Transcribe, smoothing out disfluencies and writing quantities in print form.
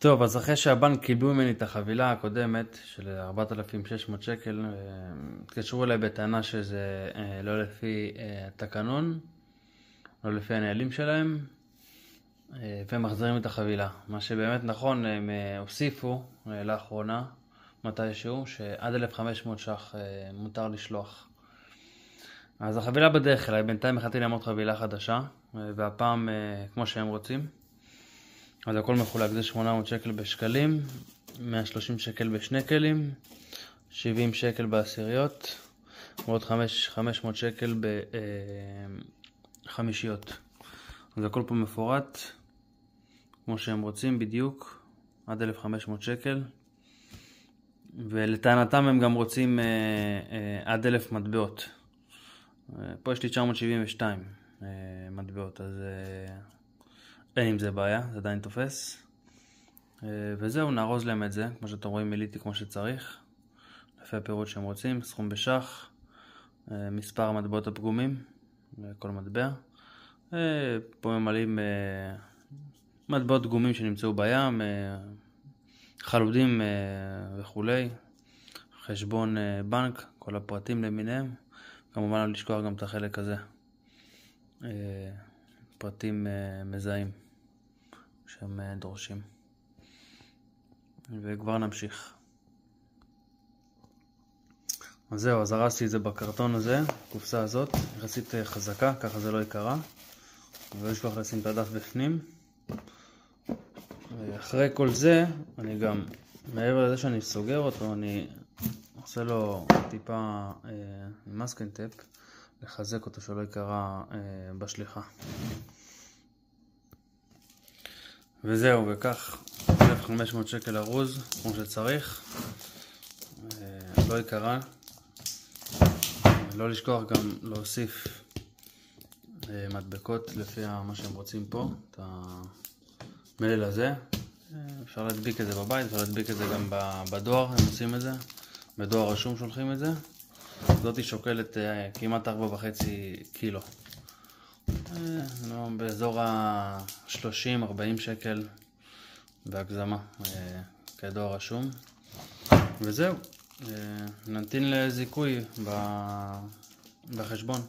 טוב, אז אחרי שהבנק קיבלו ממני את החבילה הקודמת של 4,600 שקל, התקשרו אליי בטענה שזה לא לפי התקנון, לא לפי הנהלים שלהם, והם מחזירים את החבילה. מה שבאמת נכון, הם הוסיפו לאחרונה, מתישהו, שעד 1,500 ש"ח מותר לשלוח. אז החבילה בדרך אליי, בינתיים החלטתי לעמוד חבילה חדשה, והפעם כמו שהם רוצים. אז הכל מחולק, זה 800 שקל בשקלים, 130 שקל בשני כלים, 70 שקל בעשיריות, ועוד 500 שקל בחמישיות. אז הכל פה מפורט, כמו שהם רוצים בדיוק, עד 1,500 שקל. ולטענתם הם גם רוצים עד 1,000 מטבעות. פה יש לי 972 מטבעות, אז אין עם זה בעיה, זה עדיין תופס. וזהו, נארוז להם את זה, כמו שאתם רואים מיליתי כמו שצריך, לפי הפירוט שהם רוצים, סכום בשח, מספר המטבעות הפגומים, כל מטבע. פה ממלאים מטבעות פגומים שנמצאו בים, חלודים וכולי, חשבון בנק, כל הפרטים למיניהם. כמובן לא לשכוח גם את החלק הזה, פרטים מזהים שהם דורשים. וכבר נמשיך. אז זהו, אז הרסתי את זה בקרטון הזה, קופסה הזאת, יחסית חזקה, ככה זה לא יקרה. ולא לשכוח לשים את הדף בפנים. אחרי כל זה, אני גם, מעבר לזה שאני סוגר אותו, אני עושה לו טיפה מסקינג טייפ, לחזק אותו שלא יקרה בשליחה. וזהו, וכך 1,500 שקל ארוז, כמו שצריך, לא יקרה. לא לשכוח גם להוסיף מדבקות לפי מה שהם רוצים פה, את המלל הזה. אפשר להדביק את זה בבית, אפשר להדביק את זה גם בדואר, הם עושים את זה. בדואר רשום שולחים את זה. זאת היא שוקלת כמעט 4.5 קילו. באזור ה-30-40 שקל בהגזמה, כדואר רשום. וזהו, נמתין לזיכוי בחשבון.